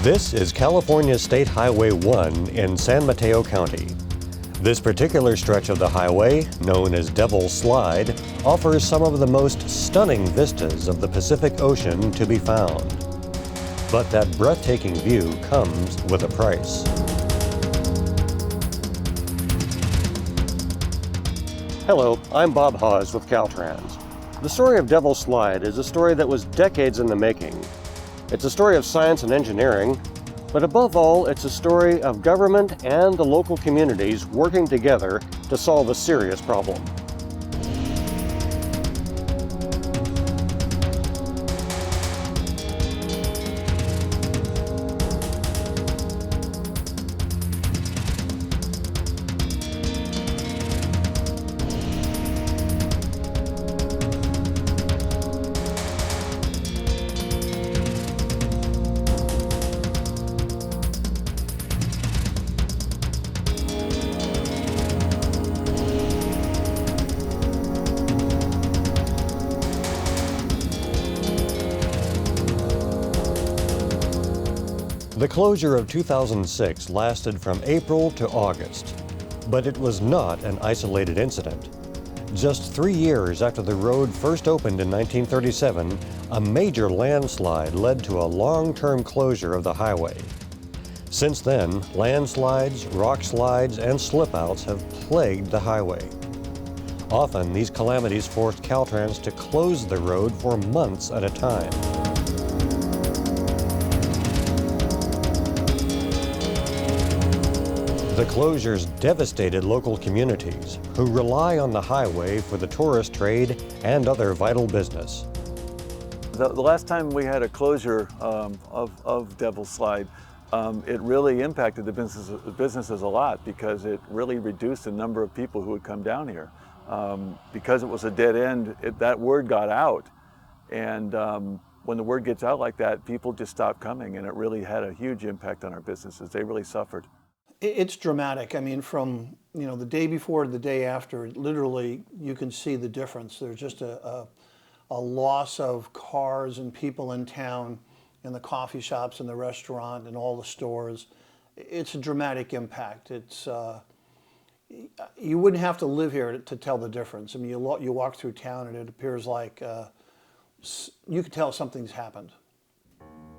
This is California State Highway 1 in San Mateo County. This particular stretch of the highway, known as Devil's Slide, offers some of the most stunning vistas of the Pacific Ocean to be found. But that breathtaking view comes with a price. Hello, I'm Bob Hawes with Caltrans. The story of Devil's Slide is a story that was decades in the making. It's a story of science and engineering, but above all, it's a story of government and the local communities working together to solve a serious problem. The closure of 2006 lasted from April to August, but it was not an isolated incident. Just 3 years after the road first opened in 1937, a major landslide led to a long-term closure of the highway. Since then, landslides, rock slides, and slip-outs have plagued the highway. Often, these calamities forced Caltrans to close the road for months at a time. The closures devastated local communities who rely on the highway for the tourist trade and other vital business. The last time we had a closure of Devil's Slide, it really impacted the businesses a lot because it really reduced the number of people who would come down here. Because it was a dead end, that word got out. And when the word gets out like that, people just stop coming, and it really had a huge impact on our businesses. They really suffered. It's dramatic. I mean, from the day before to the day after, literally you can see the difference. There's just a loss of cars and people in town, and the coffee shops and the restaurant and all the stores. It's a dramatic impact. It's you wouldn't have to live here to tell the difference. I mean, you walk through town and it appears like you could tell something's happened.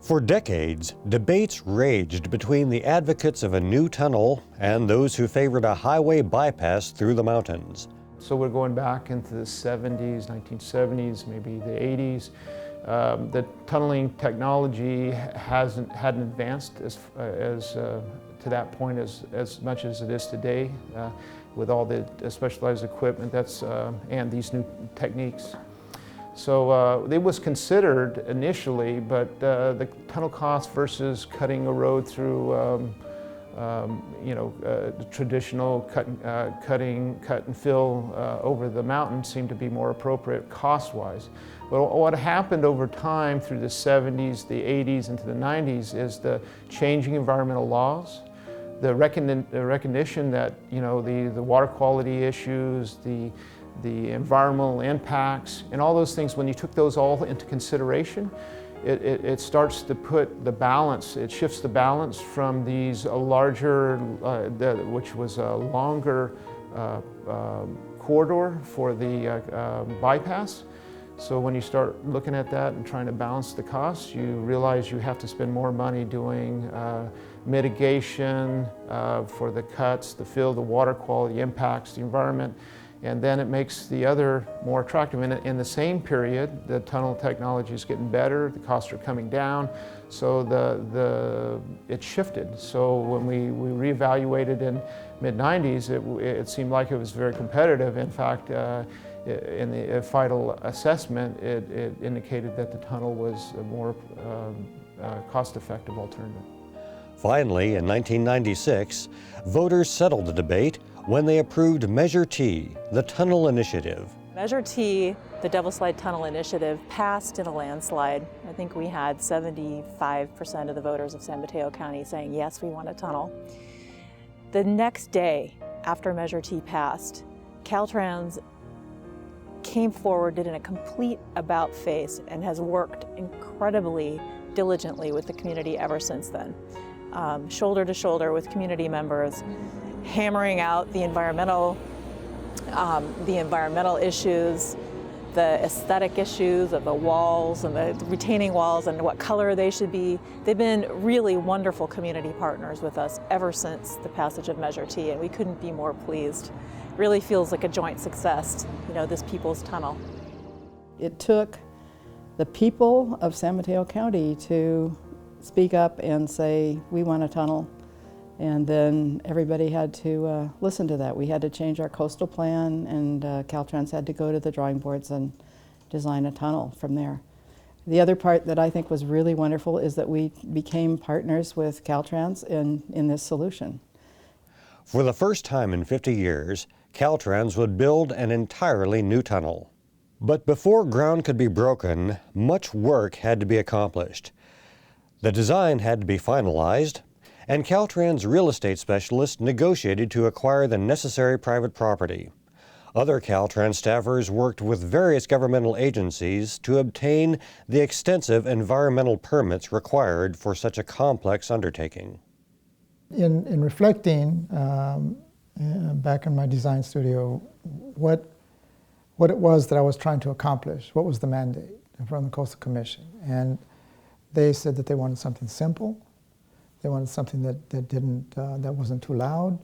For decades, debates raged between the advocates of a new tunnel and those who favored a highway bypass through the mountains. So we're going back into the 70s, 1970s, maybe the 80s. The tunneling technology hadn't advanced as to that point as much as it is today, with all the specialized equipment and these new techniques. So it was considered initially, but the tunnel cost versus cutting a road through, traditional cut and fill over the mountain seemed to be more appropriate cost-wise. But what happened over time through the 70s, the 80s, into the 90s is the changing environmental laws, the recognition that the water quality issues, the environmental impacts, and all those things, when you took those all into consideration, it starts to put the balance, it shifts the balance from these larger, which was a longer corridor for the bypass. So when you start looking at that and trying to balance the costs, you realize you have to spend more money doing mitigation for the cuts, the fill, the water quality impacts, the environment. And then it makes the other more attractive. In the same period, the tunnel technology is getting better, the costs are coming down, so it shifted. So when we reevaluated in mid-90s, it seemed like it was very competitive. In fact, in the final assessment, it indicated that the tunnel was a more cost-effective alternative. Finally, in 1996, voters settled the debate when they approved Measure T, the tunnel initiative. Measure T, the Devil's Slide Tunnel Initiative, passed in a landslide. I think we had 75% of the voters of San Mateo County saying, yes, we want a tunnel. The next day, after Measure T passed, Caltrans came forward, did a complete about-face, and has worked incredibly diligently with the community ever since then. Shoulder to shoulder with community members, hammering out the environmental issues, the aesthetic issues of the walls and the retaining walls and what color they should be. They've been really wonderful community partners with us ever since the passage of Measure T, and we couldn't be more pleased. It really feels like a joint success, this People's Tunnel. It took the people of San Mateo County to speak up and say, we want a tunnel. And then everybody had to listen to that. We had to change our coastal plan, and Caltrans had to go to the drawing boards and design a tunnel from there. The other part that I think was really wonderful is that we became partners with Caltrans in this solution. For the first time in 50 years, Caltrans would build an entirely new tunnel. But before ground could be broken, much work had to be accomplished. The design had to be finalized, and Caltrans real estate specialists negotiated to acquire the necessary private property. Other Caltrans staffers worked with various governmental agencies to obtain the extensive environmental permits required for such a complex undertaking. In reflecting back in my design studio, what it was that I was trying to accomplish, what was the mandate from the Coastal Commission, and they said that they wanted something simple. They wanted something that wasn't too loud.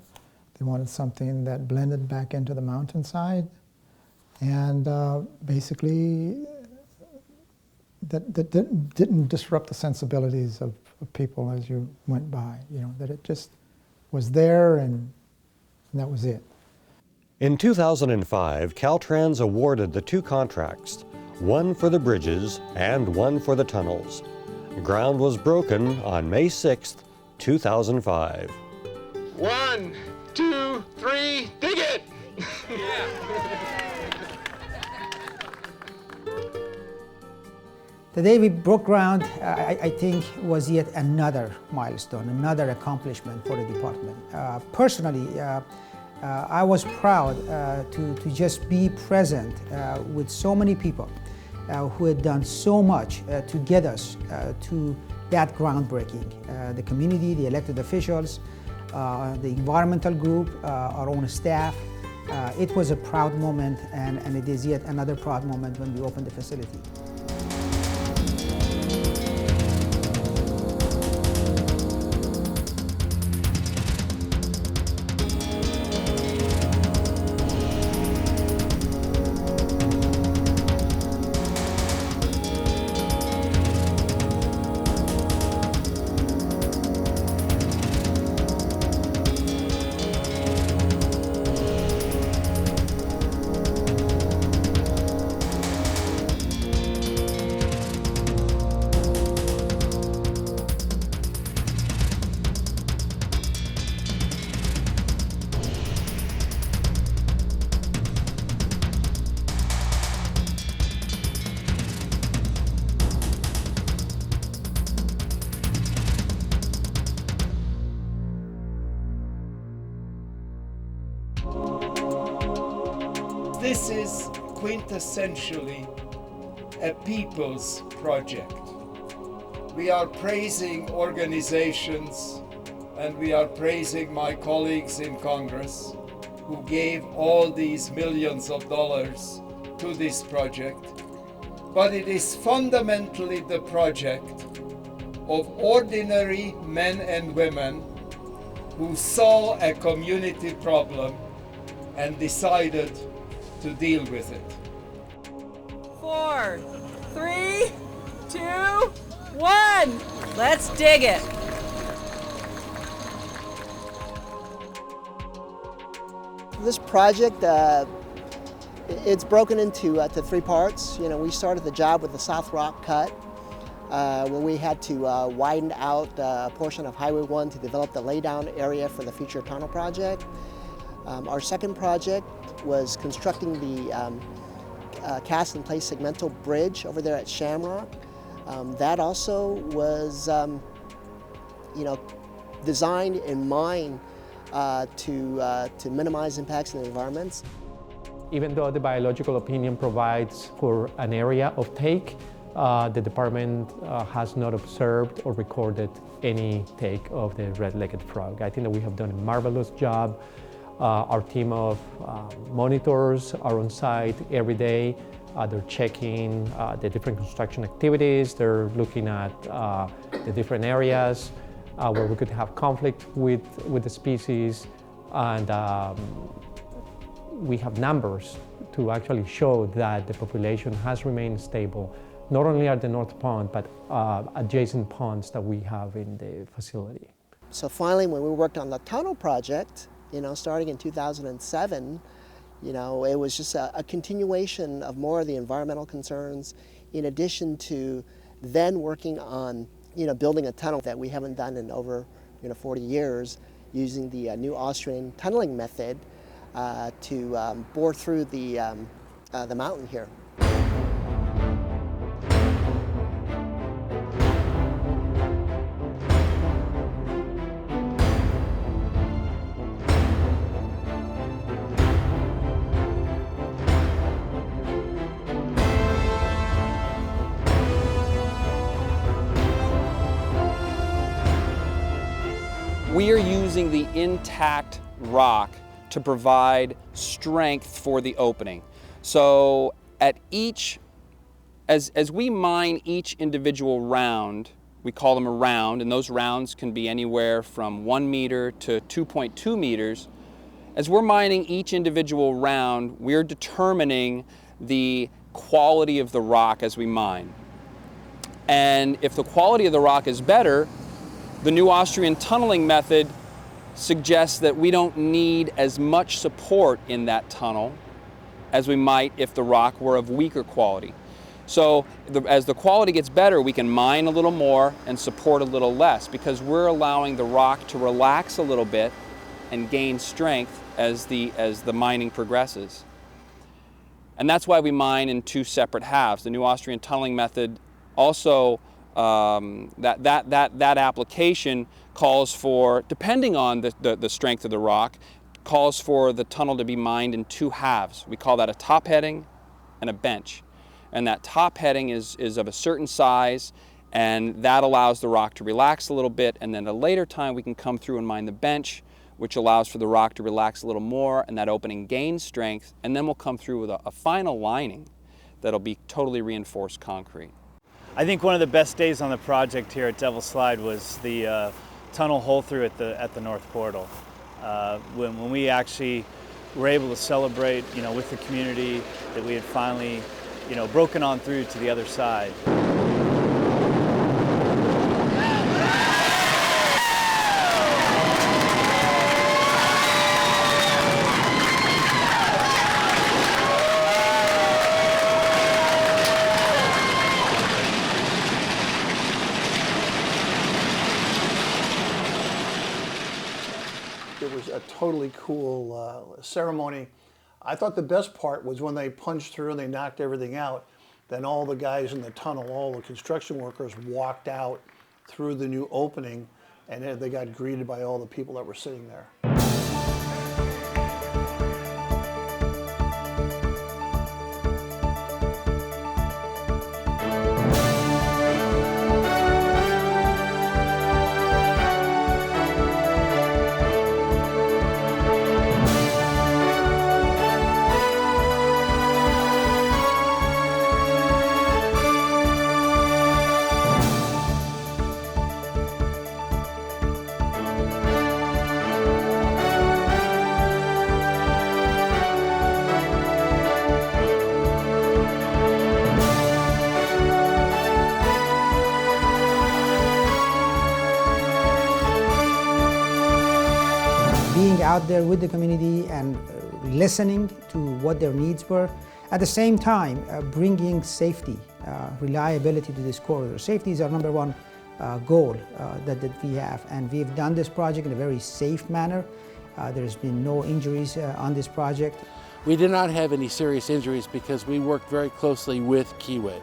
They wanted something that blended back into the mountainside, and basically that didn't disrupt the sensibilities of people as you went by. That it just was there, and that was it. In 2005, Caltrans awarded the two contracts, one for the bridges and one for the tunnels. Ground was broken on May 6th, 2005. 1, 2, 3, dig it! The day we broke ground, I think, was yet another milestone, another accomplishment for the department. Personally, I was proud to just be present with so many people who had done so much to get us to that groundbreaking. The community, the elected officials, the environmental group, our own staff. It was a proud moment, and it is yet another proud moment when we opened the facility. This is quintessentially a people's project. We are praising organizations, and we are praising my colleagues in Congress who gave all these millions of dollars to this project. But it is fundamentally the project of ordinary men and women who saw a community problem and decided to deal with it. 4, 3, 2, 1. Let's dig it. This project, it's broken into three parts. We started the job with the South Rock cut, when we had to widen out a portion of Highway 1 to develop the laydown area for the future tunnel project. Our second project was constructing the cast-in-place segmental bridge over there at Shamrock. That also was, designed in mind to minimize impacts on the environment. Even though the biological opinion provides for an area of take, the department has not observed or recorded any take of the red-legged frog. I think that we have done a marvelous job. Our team of monitors are on site every day. They're checking the different construction activities. They're looking at the different areas where we could have conflict with the species. And we have numbers to actually show that the population has remained stable, not only at the North Pond, but adjacent ponds that we have in the facility. So finally, when we worked on the tunnel project, starting in 2007, it was just a continuation of more of the environmental concerns, in addition to then working on, building a tunnel that we haven't done in over, 40 years, using the new Austrian tunneling method to bore through the mountain here. We are using the intact rock to provide strength for the opening. So at as we mine each individual round, we call them a round, and those rounds can be anywhere from 1 meter to 2.2 meters. As we're mining each individual round, we're determining the quality of the rock as we mine. And if the quality of the rock is better, the new Austrian tunneling method suggests that we don't need as much support in that tunnel as we might if the rock were of weaker quality. So as the quality gets better, we can mine a little more and support a little less, because we're allowing the rock to relax a little bit and gain strength as the mining progresses. And that's why we mine in 2 separate halves. The new Austrian tunneling method also that application calls for, depending on the strength of the rock, calls for the tunnel to be mined in 2 halves. We call that a top heading and a bench. And that top heading is of a certain size, and that allows the rock to relax a little bit, and then at a later time we can come through and mine the bench, which allows for the rock to relax a little more, and that opening gains strength, and then we'll come through with a final lining that'll be totally reinforced concrete. I think one of the best days on the project here at Devil's Slide was the tunnel hole through at the North Portal. When we actually were able to celebrate, with the community that we had finally, broken on through to the other side. It was a totally cool ceremony. I thought the best part was when they punched through and they knocked everything out, then all the guys in the tunnel, all the construction workers walked out through the new opening, and they got greeted by all the people that were sitting there. Being out there with the community and listening to what their needs were, at the same time bringing safety, reliability to this corridor. Safety is our number one goal that we have, and we've done this project in a very safe manner. There's been no injuries on this project. We did not have any serious injuries because we worked very closely with Kiewit.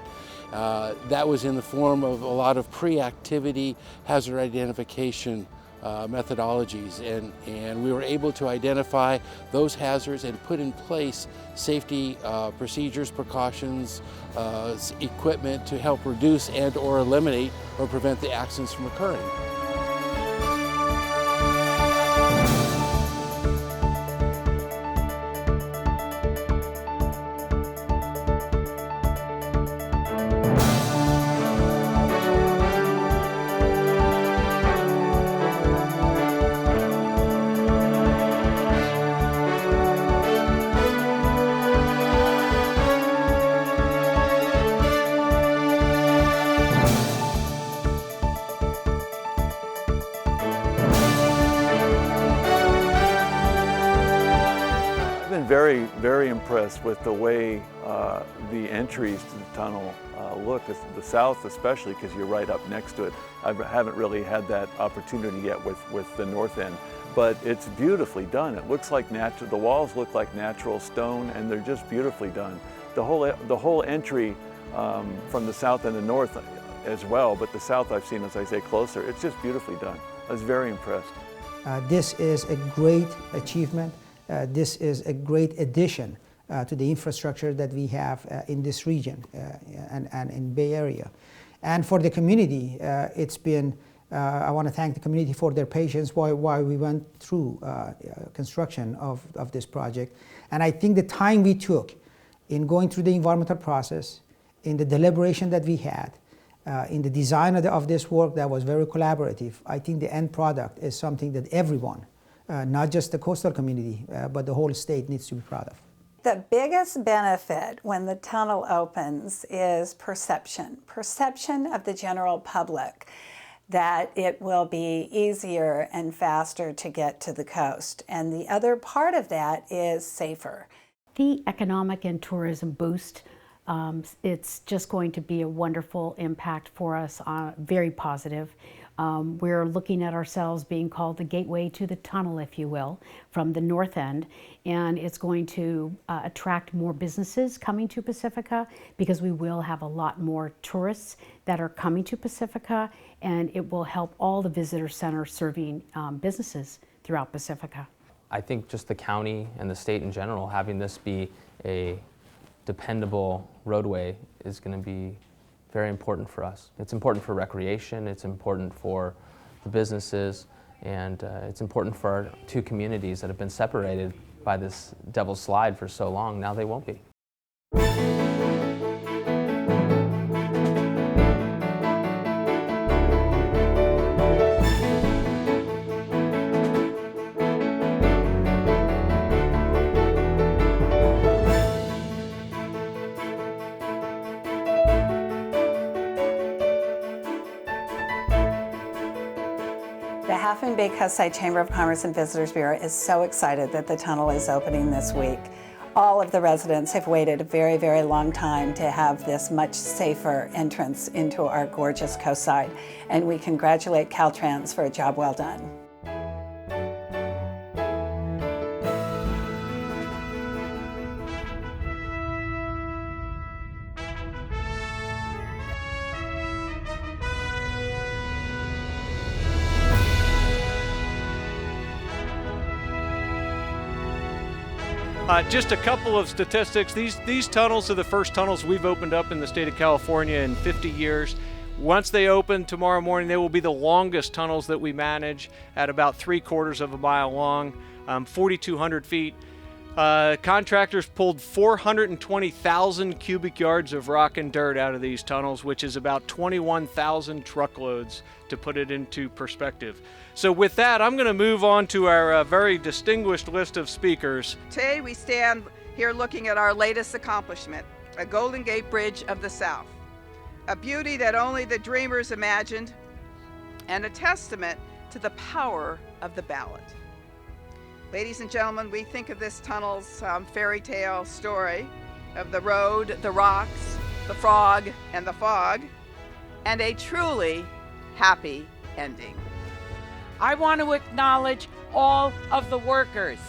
That was in the form of a lot of pre-activity hazard identification methodologies, and we were able to identify those hazards and put in place safety procedures, precautions, equipment to help reduce and or eliminate or prevent the accidents from occurring. Very, very impressed with the way the entries to the tunnel look, the south especially, because you're right up next to it. I haven't really had that opportunity yet with the north end, but it's beautifully done. It looks like natural, the walls look like natural stone, and they're just beautifully done. The whole entry from the south and the north as well, but the south I've seen, as I say, closer. It's just beautifully done. I was very impressed. This is a great achievement. This is a great addition to the infrastructure that we have in this region and in Bay Area. And for the community, it's been, I want to thank the community for their patience while we went through construction of this project. And I think the time we took in going through the environmental process, in the deliberation that we had, in the design of this work that was very collaborative, I think the end product is something that everyone, not just the coastal community, but the whole state needs to be proud of. The biggest benefit when the tunnel opens is perception. Perception of the general public that it will be easier and faster to get to the coast. And the other part of that is safer. The economic and tourism boost, it's just going to be a wonderful impact for us, very positive. We're looking at ourselves being called the gateway to the tunnel, if you will, from the north end, and it's going to attract more businesses coming to Pacifica because we will have a lot more tourists that are coming to Pacifica, and it will help all the visitor centers serving businesses throughout Pacifica. I think just the county and the state in general, having this be a dependable roadway is going to be very important for us. It's important for recreation, it's important for the businesses, and it's important for our two communities that have been separated by this Devil's Slide for so long. Now they won't be. The Half Moon Bay Coastside Chamber of Commerce and Visitors Bureau is so excited that the tunnel is opening this week. All of the residents have waited a very, very long time to have this much safer entrance into our gorgeous coastside, and we congratulate Caltrans for a job well done. Just a couple of statistics. These tunnels are the first tunnels we've opened up in the state of California in 50 years. Once they open tomorrow morning, they will be the longest tunnels that we manage at about 3/4 of a mile long, 4,200 feet. Contractors pulled 420,000 cubic yards of rock and dirt out of these tunnels, which is about 21,000 truckloads, to put it into perspective. So with that, I'm going to move on to our very distinguished list of speakers. Today we stand here looking at our latest accomplishment, a Golden Gate Bridge of the South, a beauty that only the dreamers imagined, and a testament to the power of the ballot. Ladies and gentlemen, we think of this tunnel's fairy tale story of the road, the rocks, the frog, and the fog, and a truly happy ending. I want to acknowledge all of the workers,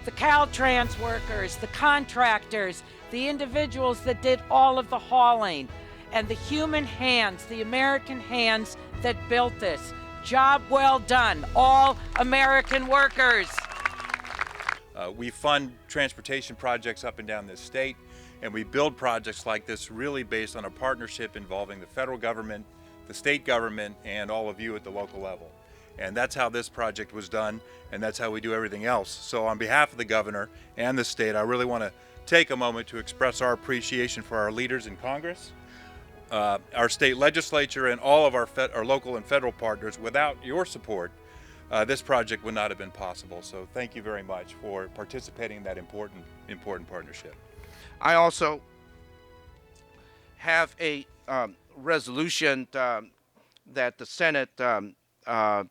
the Caltrans workers, the contractors, the individuals that did all of the hauling, and the human hands, the American hands that built this. Job well done, all American workers. We fund transportation projects up and down this state, and we build projects like this really based on a partnership involving the federal government, the state government, and all of you at the local level. And that's how this project was done, and that's how we do everything else. So on behalf of the governor and the state, I really want to take a moment to express our appreciation for our leaders in Congress, our state legislature, and all of our local and federal partners. Without your support, this project would not have been possible. So thank you very much for participating in that important partnership. I also have a resolution that the Senate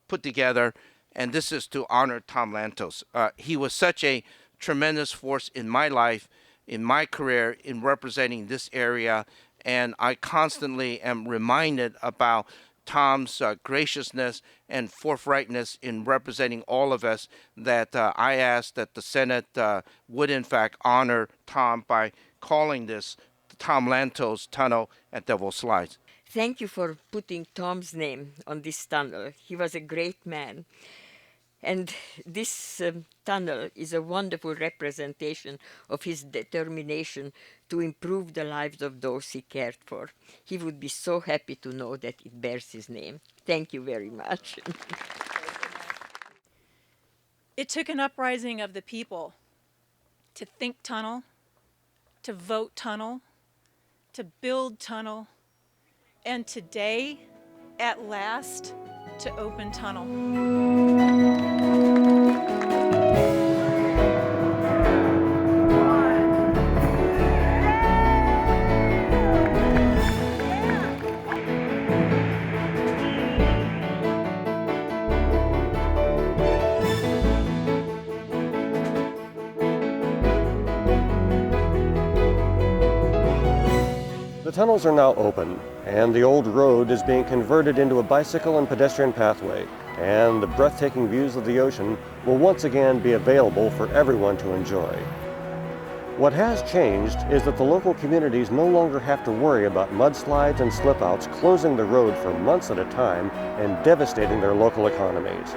put together, and this is to honor Tom Lantos. He was such a tremendous force in my life, in my career, in representing this area, and I constantly am reminded about Tom's graciousness and forthrightness in representing all of us, that I ask that the Senate would in fact honor Tom by calling this the Tom Lantos Tunnel at Devil's Slide. Thank you for putting Tom's name on this tunnel. He was a great man. And this tunnel is a wonderful representation of his determination to improve the lives of those he cared for. He would be so happy to know that it bears his name. Thank you very much. It took an uprising of the people to think tunnel, to vote tunnel, to build tunnel, and today, at last, to open tunnel. The tunnels are now open, and the old road is being converted into a bicycle and pedestrian pathway, and the breathtaking views of the ocean will once again be available for everyone to enjoy. What has changed is that the local communities no longer have to worry about mudslides and slip-outs closing the road for months at a time and devastating their local economies.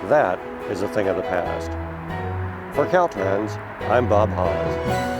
That is a thing of the past. For Caltrans, I'm Bob Hawes.